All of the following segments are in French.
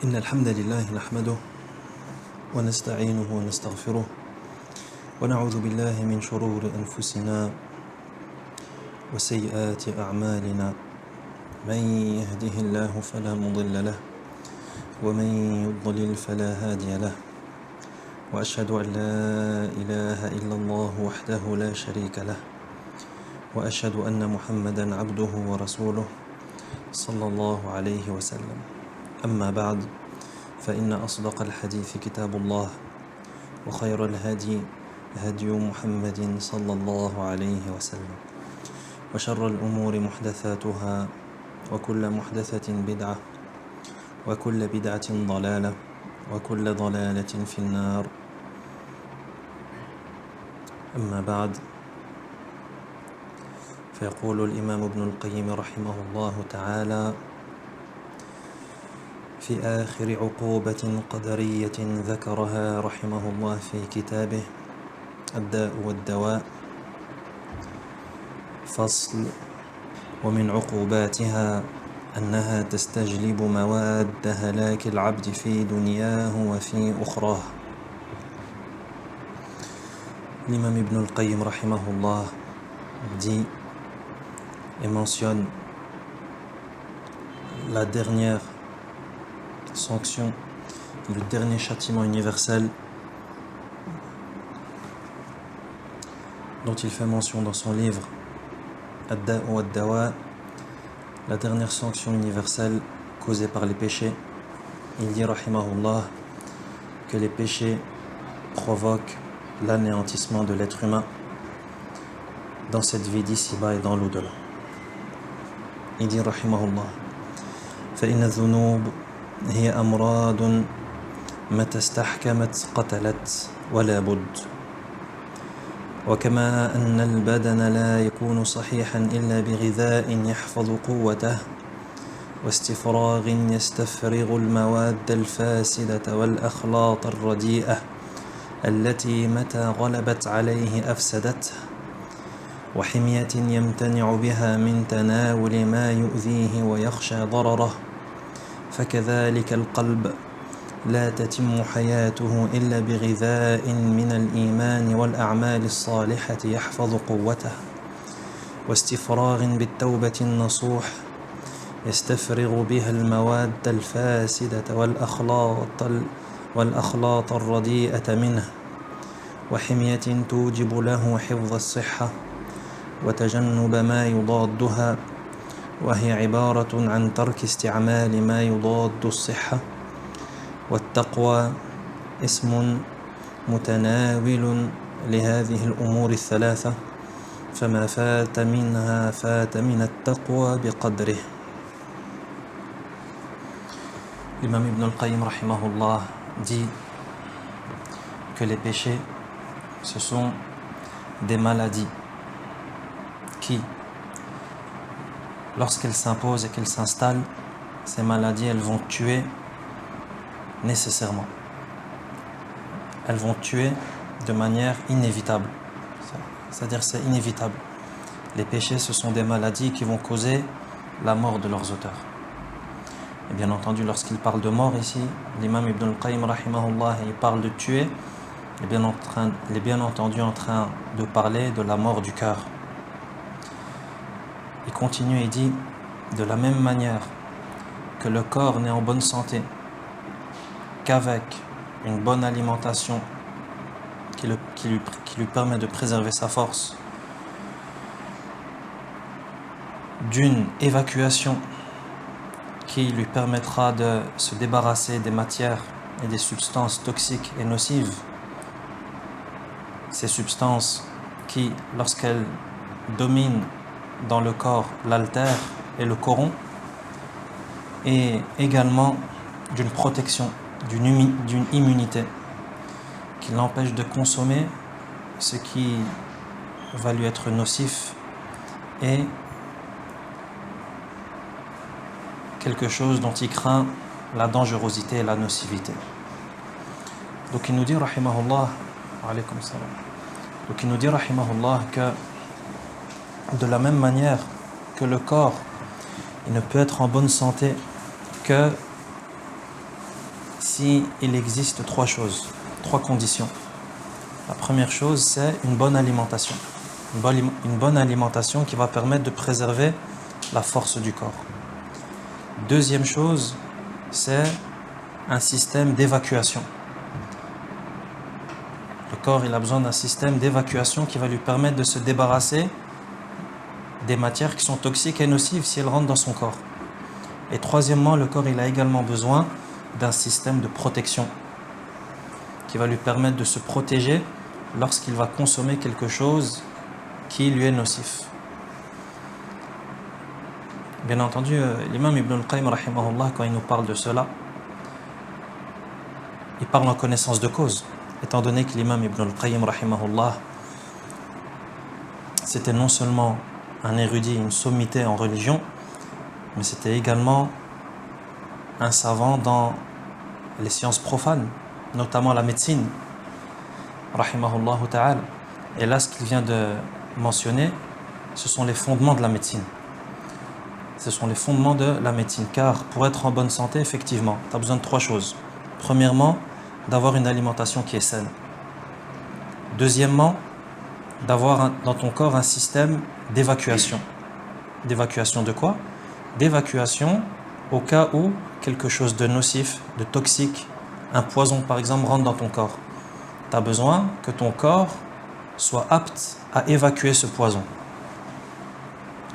إن الحمد لله نحمده ونستعينه ونستغفره ونعوذ بالله من شرور أنفسنا وسيئات أعمالنا من يهده الله فلا مضل له ومن يضلل فلا هادي له وأشهد أن لا إله إلا الله وحده لا شريك له وأشهد أن محمدًا عبده ورسوله صلى الله عليه وسلم أما بعد فإن أصدق الحديث كتاب الله وخير الهدي هدي محمد صلى الله عليه وسلم وشر الأمور محدثاتها وكل محدثة بدعة وكل بدعة ضلالة وكل ضلالة في النار أما بعد فيقول الإمام ابن القيم رحمه الله تعالى في آخر عقوبة قدرية ذكرها رحمه الله في كتابه الداء والدواء فصل ومن عقوباتها أنها تستجلب مواد هلاك العبد في دنياه وفي أخراه. L'imam Ibn al-Qayyim rahimahullah dit et mentionne la dernière sanction, le dernier châtiment universel dont il fait mention dans son livre Ad-Da' wa Ad-Dawa, la dernière sanction universelle causée par les péchés. Il dit rahimahullah que les péchés provoquent l'anéantissement de l'être humain dans cette vie d'ici-bas et dans l'au-delà. Il dit rahimahullah فإن الذنوب هي أمراض متى استحكمت قتلت ولا بد وكما أن البدن لا يكون صحيحا إلا بغذاء يحفظ قوته واستفراغ يستفرغ المواد الفاسدة والأخلاط الرديئة التي متى غلبت عليه أفسدته وحمية يمتنع بها من تناول ما يؤذيه ويخشى ضرره فكذلك القلب لا تتم حياته إلا بغذاء من الإيمان والأعمال الصالحة يحفظ قوته واستفراغ بالتوبة النصوح يستفرغ بها المواد الفاسدة والأخلاط الرديئة منه وحمية توجب له حفظ الصحة وتجنب ما يضادها وهي عبارة عن ترك استعمال ما يضاد الصحة والتقوى اسم متناول لهذه الأمور الثلاثة فما فات منها فات من التقوى بقدره. L'imam Ibn al-Qayyim rahimahullah dit que les péchés ce sont des maladies qui, lorsqu'elles s'imposent et qu'elles s'installent, ces maladies, elles vont tuer nécessairement. Elles vont tuer de manière inévitable. C'est-à-dire c'est inévitable. Les péchés, ce sont des maladies qui vont causer la mort de leurs auteurs. Et bien entendu, lorsqu'il parle de mort ici, l'imam Ibn al-Qayyim rahimahullah, il parle de tuer, il est bien entendu en train de parler de la mort du cœur. Il continue et dit, de la même manière que le corps n'est en bonne santé qu'avec une bonne alimentation qui lui permet de préserver sa force, d'une évacuation qui lui permettra de se débarrasser des matières et des substances toxiques et nocives, ces substances qui, lorsqu'elles dominent dans le corps, l'altèrent et le corrompent, et également d'une protection, d'une immunité qui l'empêche de consommer ce qui va lui être nocif et quelque chose dont il craint la dangerosité et la nocivité. Donc il nous dit rahimahullah, alaykum salam. Donc il nous dit rahimahullah que de la même manière que le corps, il ne peut être en bonne santé que s'il existe trois choses, trois conditions. La première chose, c'est une bonne alimentation. Une bonne alimentation qui va permettre de préserver la force du corps. Deuxième chose, c'est un système d'évacuation. Le corps, il a besoin d'un système d'évacuation qui va lui permettre de se débarrasser des matières qui sont toxiques et nocives si elles rentrent dans son corps. Et troisièmement, le corps, il a également besoin d'un système de protection qui va lui permettre de se protéger lorsqu'il va consommer quelque chose qui lui est nocif. Bien entendu, l'imam Ibn al-Qayyim, rahimahullah, quand il nous parle de cela, il parle en connaissance de cause, étant donné que l'imam Ibn al-Qayyim, rahimahullah, c'était non seulement un érudit, une sommité en religion, mais c'était également un savant dans les sciences profanes, notamment la médecine, rahimahullah ta'ala. Et là, ce qu'il vient de mentionner, ce sont les fondements de la médecine. Ce sont les fondements de la médecine, car pour être en bonne santé, effectivement, tu as besoin de trois choses. Premièrement, d'avoir une alimentation qui est saine. Deuxièmement, d'avoir dans ton corps un système d'évacuation. D'évacuation de quoi? D'évacuation au cas où quelque chose de nocif, de toxique, un poison par exemple rentre dans ton corps. Tu as besoin que ton corps soit apte à évacuer ce poison.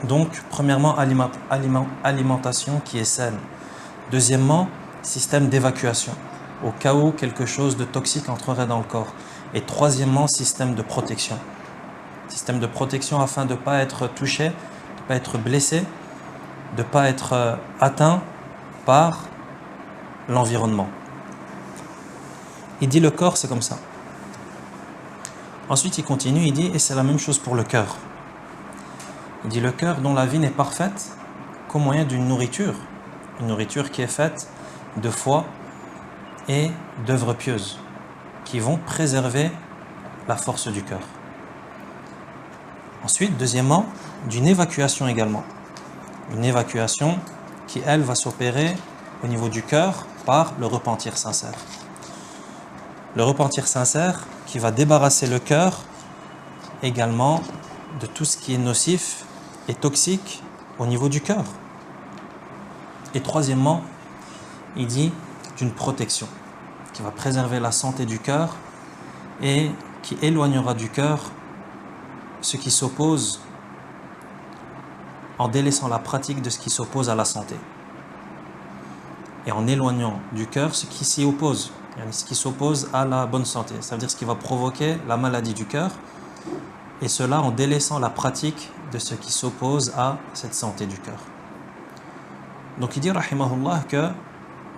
Donc, premièrement, alimentation qui est saine. Deuxièmement, système d'évacuation, au cas où quelque chose de toxique entrerait dans le corps. Et troisièmement, système de protection. Système de protection afin de ne pas être touché, de ne pas être blessé, de ne pas être atteint par l'environnement. Il dit le corps, c'est comme ça. Ensuite, il continue, il dit, et c'est la même chose pour le cœur. Il dit le cœur dont la vie n'est parfaite qu'au moyen d'une nourriture. Une nourriture qui est faite de foi et d'œuvres pieuses qui vont préserver la force du cœur. Ensuite, deuxièmement, d'une évacuation également. Une évacuation qui, elle, va s'opérer au niveau du cœur par le repentir sincère. Le repentir sincère qui va débarrasser le cœur également de tout ce qui est nocif et toxique au niveau du cœur. Et troisièmement, il dit d'une protection qui va préserver la santé du cœur et qui éloignera du cœur ce qui s'oppose en délaissant la pratique de ce qui s'oppose à la santé. Et en éloignant du cœur ce qui s'y oppose, ce qui s'oppose à la bonne santé. Ça veut dire ce qui va provoquer la maladie du cœur. Et cela en délaissant la pratique de ce qui s'oppose à cette santé du cœur. Donc il dit, rahimahullah, que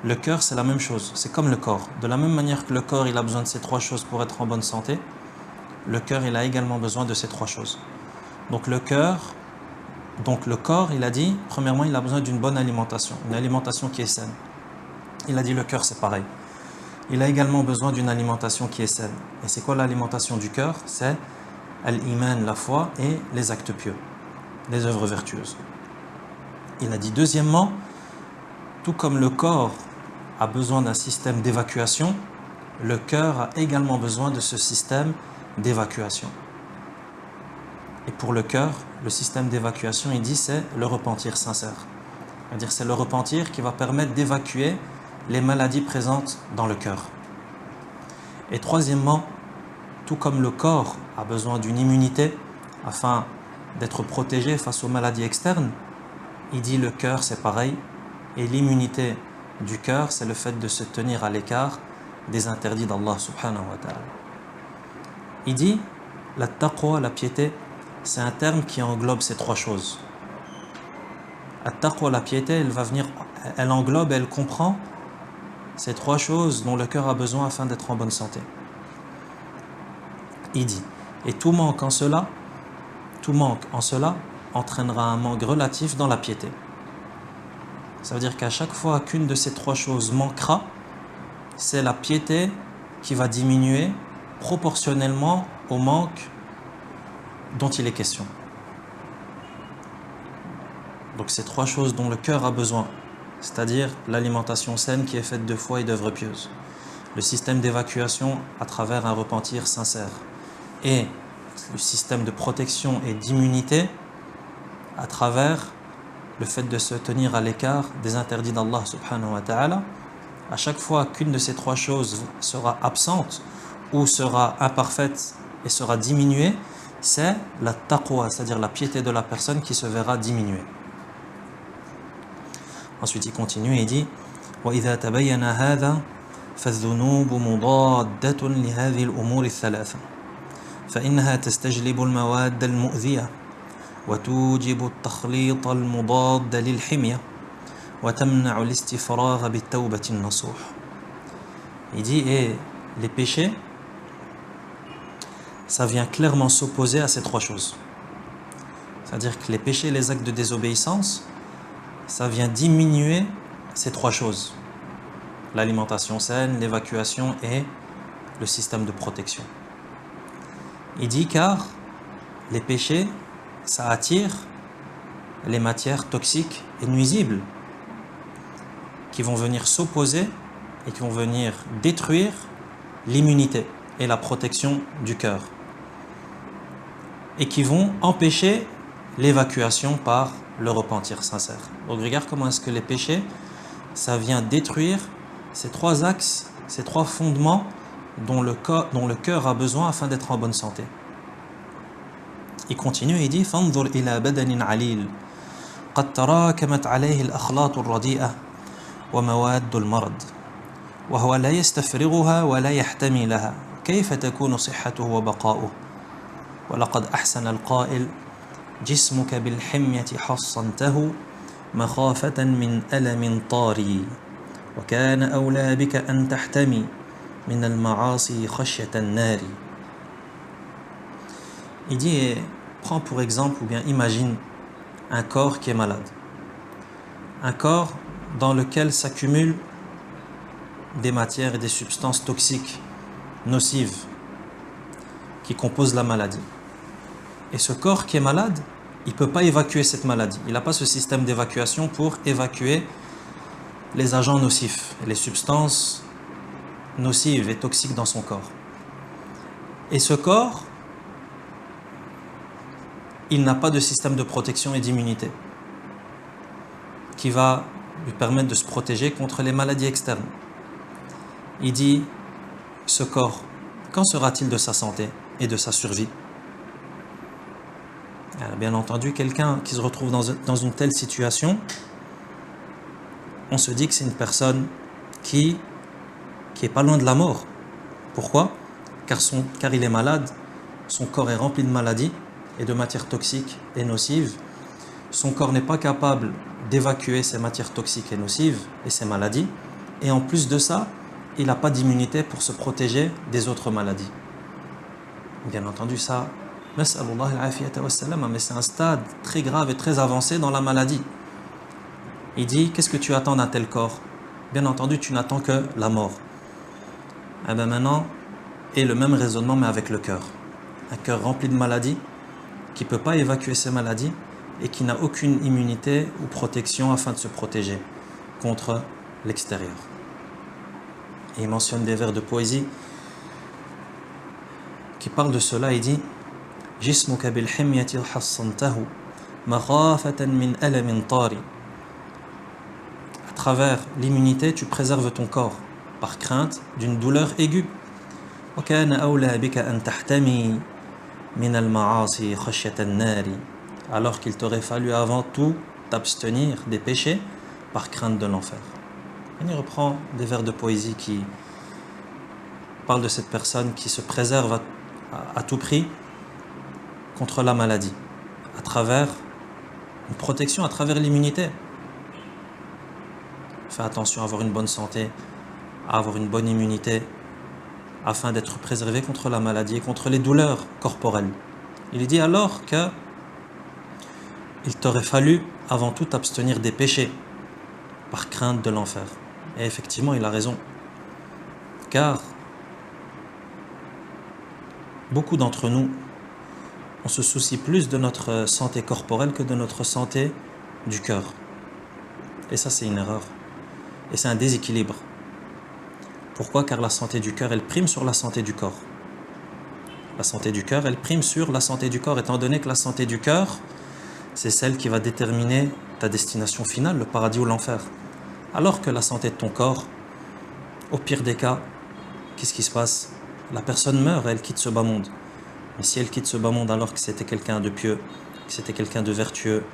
le cœur c'est la même chose, c'est comme le corps. De la même manière que le corps il a besoin de ces trois choses pour être en bonne santé, le cœur il a également besoin de ces trois choses. Donc le corps, il a dit, premièrement il a besoin d'une bonne alimentation, une alimentation qui est saine. Il a dit le cœur c'est pareil. Il a également besoin d'une alimentation qui est saine. Et c'est quoi l'alimentation du cœur? C'est al-iman, la foi, et les actes pieux, les œuvres vertueuses. Il a dit deuxièmement, tout comme le corps a besoin d'un système d'évacuation, le cœur a également besoin de ce système d'évacuation. Et pour le cœur, le système d'évacuation, il dit, c'est le repentir sincère. C'est-à-dire c'est le repentir qui va permettre d'évacuer les maladies présentes dans le cœur. Et troisièmement, tout comme le corps a besoin d'une immunité afin d'être protégé face aux maladies externes, il dit le cœur c'est pareil, et l'immunité du cœur c'est le fait de se tenir à l'écart des interdits d'Allah subhanahu wa ta'ala. Il dit la taqwa, la piété, c'est un terme qui englobe ces trois choses. La taqwa, la piété, elle englobe, elle comprend ces trois choses dont le cœur a besoin afin d'être en bonne santé. Il dit, et tout manque en cela entraînera un manque relatif dans la piété. Ça veut dire qu'à chaque fois qu'une de ces trois choses manquera, c'est la piété qui va diminuer proportionnellement au manque dont il est question. Donc ces trois choses dont le cœur a besoin, c'est-à-dire l'alimentation saine qui est faite de foi et d'œuvres pieuses, le système d'évacuation à travers un repentir sincère, et le système de protection et d'immunité à travers le fait de se tenir à l'écart des interdits d'Allah subhanahu wa ta'ala. À chaque fois qu'une de ces trois choses sera absente ou sera imparfaite et sera diminuée, c'est la taqwa, c'est-à-dire la piété de la personne qui se verra diminuée. Ensuite il continue et il dit وَإِذَا تَبَيَّنَ هَذَا فَالذُّنُوبُ مُضَادَّةٌ لِهَذِهِ الْأُمُورِ الثَّلَاثَةِ فإنها تستجلب المواد المؤذية وتوجب التخليط المضاد للحمية وتمنع الاستفراغ بالتوبة النصوح. Il dit, et les péchés, ça vient clairement s'opposer à ces trois choses. C'est-à-dire que les péchés, les actes de désobéissance, ça vient diminuer ces trois choses. L'alimentation saine, l'évacuation et le système de protection. Il dit car les péchés, ça attire les matières toxiques et nuisibles qui vont venir s'opposer et qui vont venir détruire l'immunité et la protection du cœur et qui vont empêcher l'évacuation par le repentir sincère. Donc regarde comment est-ce que les péchés, ça vient détruire ces trois axes, ces trois fondements dont le cœur a besoin afin d'être en bonne santé. Il continue et dit فانظر إلى بدن عليل قد تراكمت عليه الأخلاط الرديئة ومواد المرض وهو لا يستفرغها ولا يحتمي لها كيف تكون صحته وبقاؤه ولقد أحسن القائل جسمك بالحمية حصنته مخافة من ألم طاري وكان أولى بك أن تحتمي من المعاصي خشية النار. Il dit, prends pour exemple ou bien imagine un corps qui est malade. Un corps dans lequel s'accumulent des matières et des substances toxiques, nocives, qui composent la maladie. Et ce corps qui est malade, il ne peut pas évacuer cette maladie. Il n'a pas ce système d'évacuation pour évacuer les agents nocifs, les substances nocives et toxiques dans son corps. Et ce corps, il n'a pas de système de protection et d'immunité qui va lui permettre de se protéger contre les maladies externes. Il dit, ce corps, qu'en sera-t-il de sa santé et de sa survie? Alors, bien entendu, quelqu'un qui se retrouve dans une telle situation, on se dit que c'est une personne qui est pas loin de la mort. Pourquoi? Car il est malade, son corps est rempli de maladies et de matières toxiques et nocives. Son corps n'est pas capable d'évacuer ces matières toxiques et nocives et ces maladies. Et en plus de ça, il n'a pas d'immunité pour se protéger des autres maladies. Bien entendu, ça, mais c'est un stade très grave et très avancé dans la maladie. Il dit, qu'est-ce que tu attends d'un tel corps? Bien entendu, tu n'attends que la mort. Et bien maintenant, et le même raisonnement, mais avec le cœur. Un cœur rempli de maladies, qui ne peut pas évacuer ces maladies et qui n'a aucune immunité ou protection afin de se protéger contre l'extérieur. Et il mentionne des vers de poésie qui parlent de cela. Il dit جسمك بالحمية حصنته مخافة من ألم طاري. À travers l'immunité, tu préserves ton corps par crainte d'une douleur aiguë. وكان أولى بك أن تحتمي من المعاصي خشية النار. Alors qu'il t'aurait fallu avant tout t'abstenir des péchés par crainte de l'enfer. Il reprend des vers de poésie qui parlent de cette personne qui se préserve à tout prix contre la maladie, à travers une protection, à travers l'immunité. Fais attention à avoir une bonne santé, à avoir une bonne immunité, afin d'être préservé contre la maladie et contre les douleurs corporelles. Il dit alors que il t'aurait fallu avant tout t'abstenir des péchés par crainte de l'enfer. Et effectivement, il a raison. Car beaucoup d'entre nous, on se soucie plus de notre santé corporelle que de notre santé du cœur. Et ça, c'est une erreur. Et c'est un déséquilibre. Pourquoi? Car la santé du cœur, elle prime sur la santé du corps. La santé du cœur, elle prime sur la santé du corps, étant donné que la santé du cœur, c'est celle qui va déterminer ta destination finale, le paradis ou l'enfer. Alors que la santé de ton corps, au pire des cas, qu'est-ce qui se passe? La personne meurt et elle quitte ce bas monde. Mais si elle quitte ce bas monde alors que c'était quelqu'un de pieux, que c'était quelqu'un de vertueux,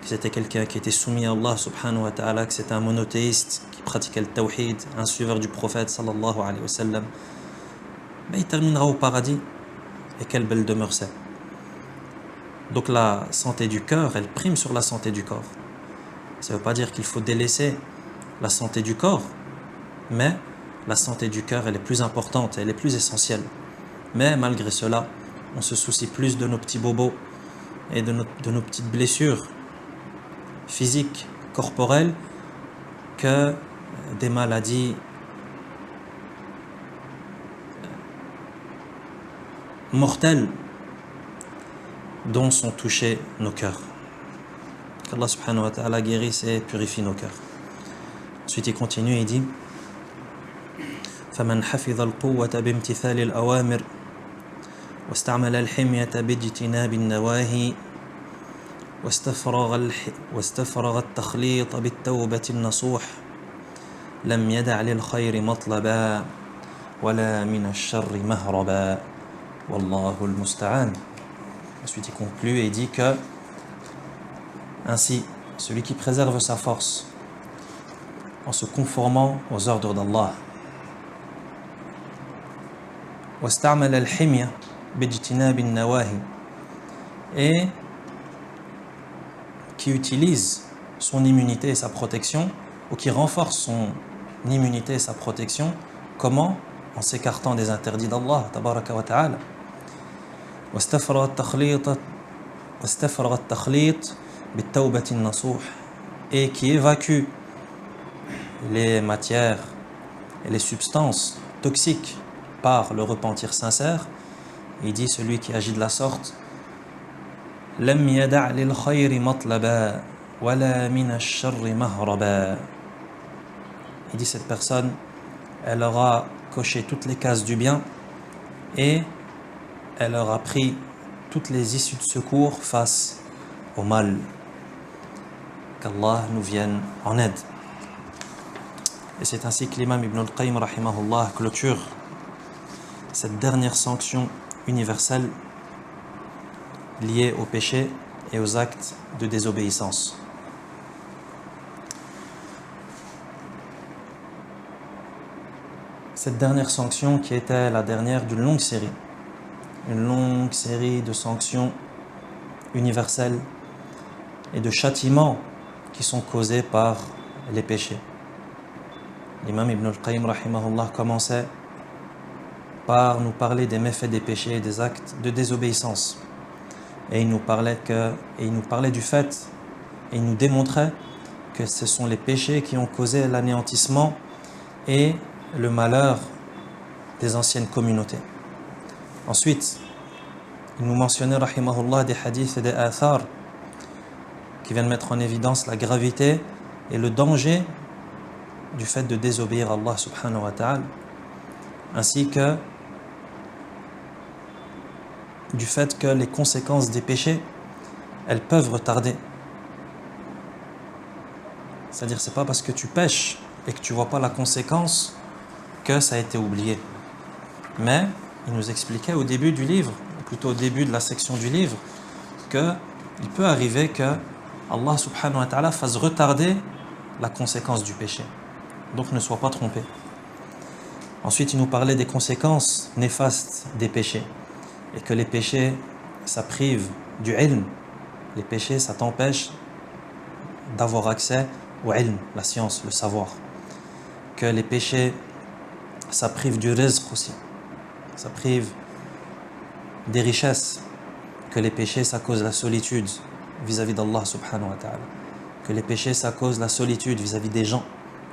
que c'était quelqu'un qui était soumis à Allah subhanahu wa ta'ala, que c'était un monothéiste qui pratiquait le tawhid, un suiveur du prophète sallallahu alayhi wa sallam, ben il terminera au paradis. Et quelle belle demeure c'est. Donc la santé du cœur, elle prime sur la santé du corps. Ça ne veut pas dire qu'il faut délaisser la santé du corps, mais la santé du cœur, elle est plus importante, elle est plus essentielle. Mais malgré cela, on se soucie plus de nos petits bobos et de nos petites blessures physiques, corporelles, que des maladies mortelles dont sont touchés nos cœurs. Qu'Allah subhanahu wa ta'ala guérisse et purifie nos cœurs. Ensuite il continue et il dit فَمَنْ حَفِظَ الْقُوَّةَ بِامْتِثَالِ الْأَوَامِرِ واستعمل الحمية باجتناب النواهي واستفرغ التخليط بالتوبة النصوح لم يدع للخير مطلبا ولا من الشر مهربا والله المستعان. Ensuite il conclut et dit que ainsi celui qui préserve sa force en se conformant aux ordres d'Allah واستعمل الحمية باجتناب النواهي et qui utilise son immunité et sa protection, ou qui renforce son immunité et sa protection, comment? En s'écartant des interdits d'Allah tabaraka wa ta'ala. واستفرغ التخليط بالتوبة النصوح et qui évacue les matières et les substances toxiques par le repentir sincère. Il dit celui qui agit de la sorte لم يدع للخير مطلبا ولا من الشر مهربا. Il dit cette personne, elle aura coché toutes les cases du bien et elle aura pris toutes les issues de secours face au mal. Qu'Allah nous vienne en aide. Et c'est ainsi que l'imam Ibn al-Qayyim rahimahullah clôture cette dernière sanction universelle liée aux péchés et aux actes de désobéissance. Cette dernière sanction qui était la dernière d'une longue série, une longue série de sanctions universelles et de châtiments qui sont causés par les péchés. L'imam Ibn al-Qayyim rahimahullah commençait par nous parler des méfaits des péchés et des actes de désobéissance. Et il nous parlait du fait, et il nous démontrait que ce sont les péchés qui ont causé l'anéantissement et le malheur des anciennes communautés. Ensuite, il nous mentionnait rahimahullah des hadiths et des athars qui viennent mettre en évidence la gravité et le danger du fait de désobéir à Allah subhanahu wa ta'ala, ainsi que du fait que les conséquences des péchés, elles peuvent retarder. C'est-à-dire, c'est pas parce que tu pêches et que tu vois pas la conséquence que ça a été oublié. Mais il nous expliquait au début du livre, ou plutôt au début de la section du livre, qu'il peut arriver que Allah subhanahu wa ta'ala fasse retarder la conséquence du péché. Donc ne sois pas trompé. Ensuite, il nous parlait des conséquences néfastes des péchés. Et que les péchés, ça prive du ilm. Les péchés, ça t'empêche d'avoir accès au ilm, la science, le savoir. Que les péchés, ça prive du rizq aussi. Ça prive des richesses. Que les péchés, ça cause la solitude vis-à-vis d'Allah subhanahu wa ta'ala. Que les péchés, ça cause la solitude vis-à-vis des gens.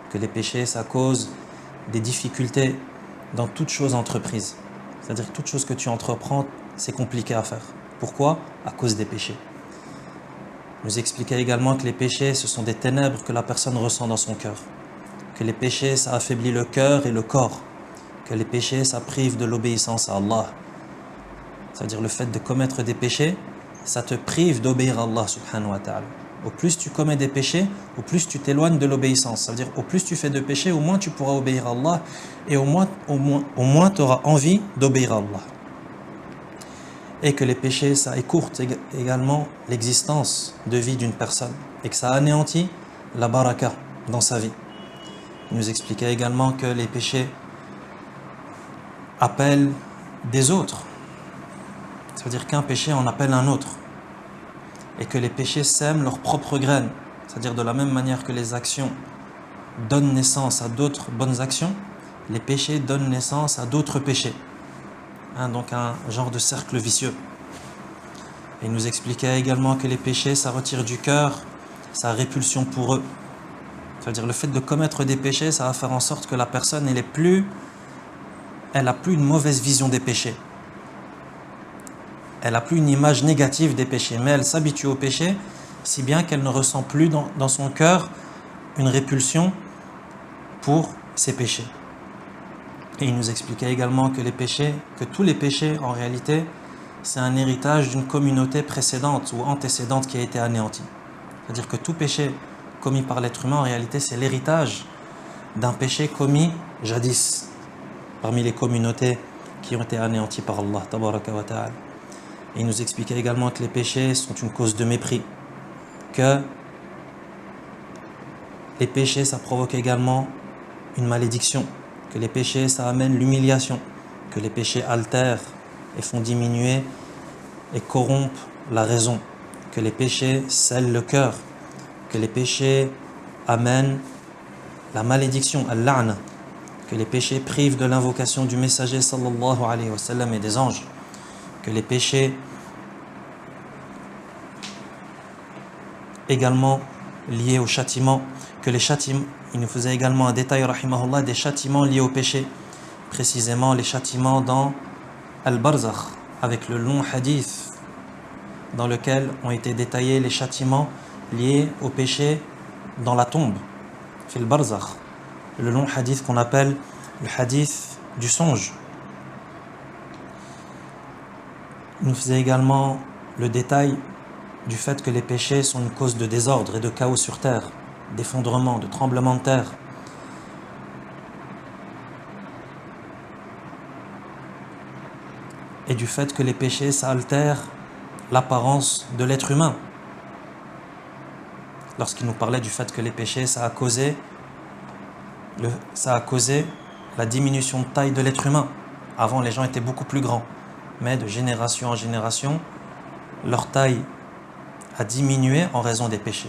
Que les péchés, ça cause des difficultés dans toute chose entreprise. C'est-à-dire que toute chose que tu entreprends, c'est compliqué à faire. Pourquoi? À cause des péchés. nous expliquait également que les péchés, ce sont des ténèbres que la personne ressent dans son cœur. Que les péchés, ça affaiblit le cœur et le corps. Que les péchés, ça prive de l'obéissance à Allah. C'est-à-dire le fait de commettre des péchés, ça te prive d'obéir à Allah subhanahu wa ta'ala. Au plus tu commets des péchés, au plus tu t'éloignes de l'obéissance. C'est-à-dire au plus tu fais de péchés, au moins tu pourras obéir à Allah et au moins tu auras envie d'obéir à Allah. Et que les péchés, ça écourte également l'existence de vie d'une personne et que ça anéantit la baraka dans sa vie. Il nous expliquait également que les péchés appellent des autres. C'est-à-dire qu'un péché en appelle un autre. Et que les péchés sèment leurs propres graines. C'est-à-dire de la même manière que les actions donnent naissance à d'autres bonnes actions, les péchés donnent naissance à d'autres péchés. Donc un genre de cercle vicieux. Et il nous expliquait également que les péchés, ça retire du cœur sa répulsion pour eux. C'est-à-dire le fait de commettre des péchés, ça va faire en sorte que la personne, elle a plus une mauvaise vision des péchés. Elle n'a plus une image négative des péchés, mais elle s'habitue au péché, si bien qu'elle ne ressent plus dans son cœur une répulsion pour ces péchés. Et il nous expliquait également que tous les péchés, en réalité, c'est un héritage d'une communauté précédente ou antécédente qui a été anéantie. C'est-à-dire que tout péché commis par l'être humain, en réalité, c'est l'héritage d'un péché commis jadis, parmi les communautés qui ont été anéanties par Allah, tabaraka wa ta'ala. Et il nous expliquait également que les péchés sont une cause de mépris, que les péchés, ça provoque également une malédiction, que les péchés, ça amène l'humiliation, que les péchés altèrent et font diminuer et corrompent la raison, que les péchés scellent le cœur, que les péchés amènent la malédiction, al-la'na, que les péchés privent de l'invocation du messager sallallahu alayhi wa sallam et des anges, que les péchés également liés au châtiment, que les châtiments, il nous faisait également un détail rahimahullah des châtiments liés au péché, précisément les châtiments dans Al-Barzakh, avec le long hadith dans lequel ont été détaillés les châtiments liés au péché dans la tombe, fil Barzakh, le long hadith qu'on appelle le hadith du songe. Il nous faisait également le détail du fait que les péchés sont une cause de désordre et de chaos sur terre, d'effondrement, de tremblement de terre. Et du fait que les péchés, ça altère l'apparence de l'être humain. Lorsqu'il nous parlait du fait que les péchés, ça a causé la diminution de taille de l'être humain. Avant, les gens étaient beaucoup plus grands. Mais de génération en génération, leur taille a diminué en raison des péchés.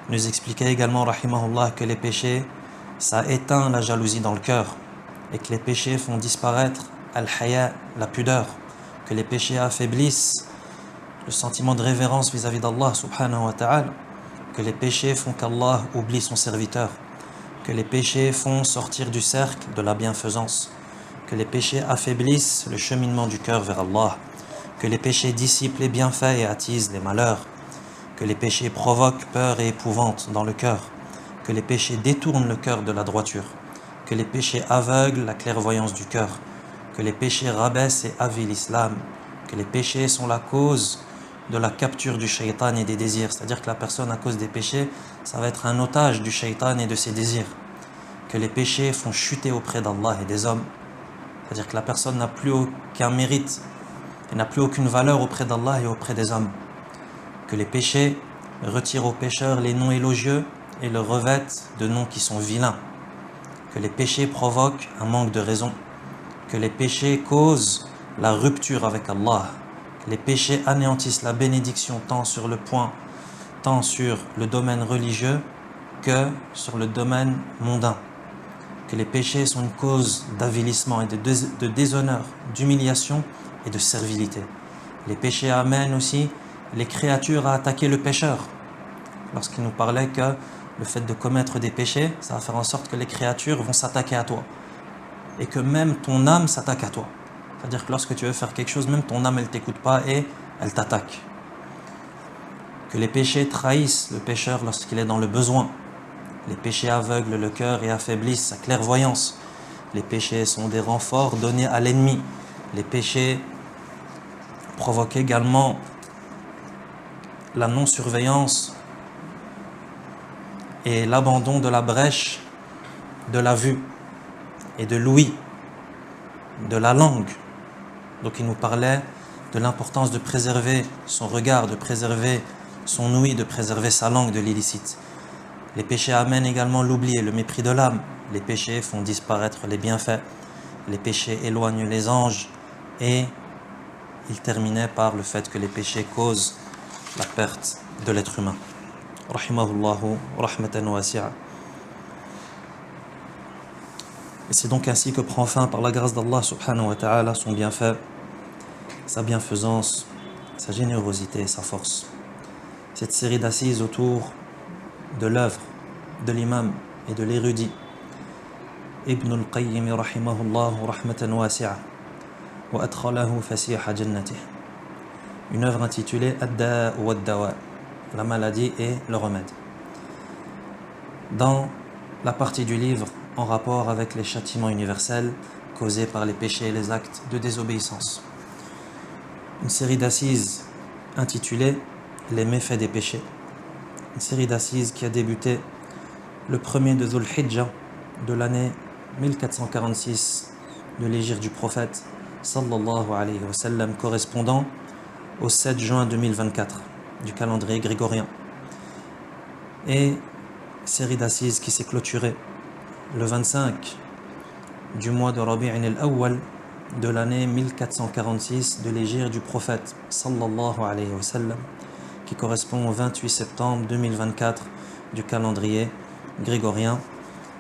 Il nous expliquait également, rahimahullah, que les péchés, ça éteint la jalousie dans le cœur et que les péchés font disparaître al-haya, la pudeur, que les péchés affaiblissent le sentiment de révérence vis-à-vis d'Allah subhanahu wa ta'ala, que les péchés font qu'Allah oublie son serviteur, que les péchés font sortir du cercle de la bienfaisance, que les péchés affaiblissent le cheminement du cœur vers Allah, que les péchés dissipent les bienfaits et attisent les malheurs, que les péchés provoquent peur et épouvante dans le cœur, que les péchés détournent le cœur de la droiture, que les péchés aveuglent la clairvoyance du cœur, que les péchés rabaissent et avient l'islam, que les péchés sont la cause de la capture du shaitan et des désirs, c'est-à-dire que la personne à cause des péchés, ça va être un otage du shaitan et de ses désirs, que les péchés font chuter auprès d'Allah et des hommes, c'est-à-dire que la personne n'a plus aucun mérite, elle n'a plus aucune valeur auprès d'Allah et auprès des hommes, que les péchés retirent aux pécheurs les noms élogieux et le revêtent de noms qui sont vilains, que les péchés provoquent un manque de raison, que les péchés causent la rupture avec Allah, que les péchés anéantissent la bénédiction tant sur le domaine religieux que sur le domaine mondain, que les péchés sont une cause d'avilissement et de déshonneur, d'humiliation et de servilité. Les péchés amènent aussi les créatures à attaquer le pécheur. Lorsqu'il nous parlait que le fait de commettre des péchés, ça va faire en sorte que les créatures vont s'attaquer à toi. Et que même ton âme s'attaque à toi. C'est-à-dire que lorsque tu veux faire quelque chose, même ton âme, elle ne t'écoute pas et elle t'attaque. que les péchés trahissent le pécheur lorsqu'il est dans le besoin. Les péchés aveuglent le cœur et affaiblissent sa clairvoyance. Les péchés sont des renforts donnés à l'ennemi. Les péchés provoquent également la non-surveillance et l'abandon de la brèche de la vue et de l'ouïe, de la langue. Donc il nous parlait de l'importance de préserver son regard, de préserver son ouïe, de préserver sa langue de l'illicite. Les péchés amènent également l'oubli et le mépris de l'âme. Les péchés font disparaître les bienfaits. Les péchés éloignent les anges. Et il terminait par le fait que les péchés causent la perte de l'être humain. Rahimahullahu rahmatan wasi'a. Et c'est donc ainsi que prend fin, par la grâce d'Allah subhanahu wa ta'ala, son bienfait, sa bienfaisance, sa générosité et sa force. Cette série d'assises autour de l'œuvre de l'imam et de l'érudit Ibn al-Qayyim rahimahullahu rahmatan wasi'a wa adkhalahu fasiha jannatih. Une œuvre intitulée Ad-Da' wa Ad-Dawa, la maladie et le remède. Dans la partie du livre en rapport avec les châtiments universels causés par les péchés et les actes de désobéissance. Une série d'assises intitulée Les méfaits des péchés. Une série d'assises qui a débuté le 1er de Dhul Hijjah de l'année 1446 de l'hégire du prophète sallallahu alayhi wa sallam, correspondant au 7 juin 2024 du calendrier grégorien. Et série d'assises qui s'est clôturée le 25 du mois de Rabi'in al-Awwal de l'année 1446 de l'hégire du prophète sallallahu alayhi wa sallam, qui correspond au 28 septembre 2024 du calendrier grégorien,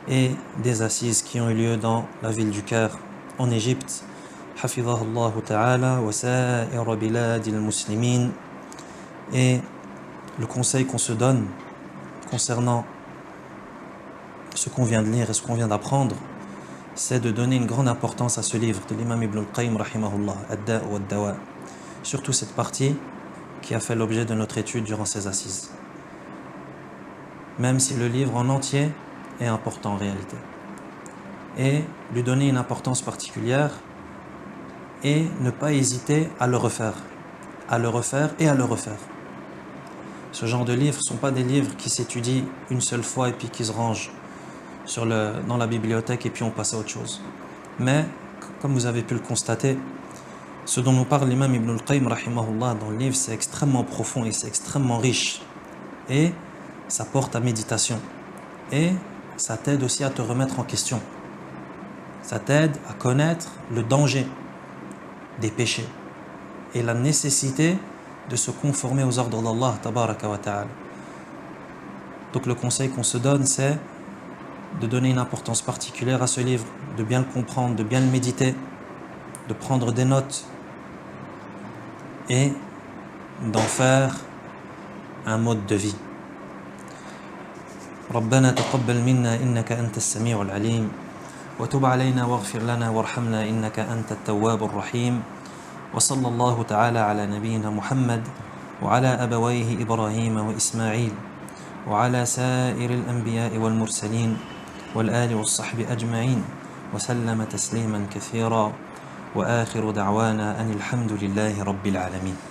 et des assises qui ont eu lieu dans la ville du Caire en Égypte, hafidhahullahu ta'ala wa sa'ira biladil muslimin. Et le conseil qu'on se donne concernant ce qu'on vient de lire et ce qu'on vient d'apprendre, c'est de donner une grande importance à ce livre de l'imam Ibn al-Qayyim rahimahullah, Ad-Da' wa Ad-Dawa, surtout cette partie qui a fait l'objet de notre étude durant ces assises. Même si le livre en entier est important en réalité. Et lui donner une importance particulière et ne pas hésiter à le refaire et à le refaire. Ce genre de livres ne sont pas des livres qui s'étudient une seule fois et puis qui se rangent dans la bibliothèque et puis on passe à autre chose. Mais, comme vous avez pu le constater, ce dont nous parle l'imam Ibn al-Qayyim rahimahullah dans le livre, c'est extrêmement profond et c'est extrêmement riche. Et ça porte à méditation. Et ça t'aide aussi à te remettre en question. Ça t'aide à connaître le danger des péchés et la nécessité de se conformer aux ordres d'Allah tabaraka wa ta'ala. Donc le conseil qu'on se donne, c'est de donner une importance particulière à ce livre, de bien le comprendre, de bien le méditer, de prendre des notes et d'en faire un mode de vie. ربنا تقبل منا إنك أنت السميع العليم وتب علينا واغفر لنا وارحمنا إنك أنت التواب الرحيم وصلى الله تعالى على نبينا محمد وعلى أبويه إبراهيم وإسماعيل وعلى سائر الأنبياء والمرسلين والآل والصحب أجمعين وسلم تسليما كثيرا وآخر دعوانا أن الحمد لله رب العالمين.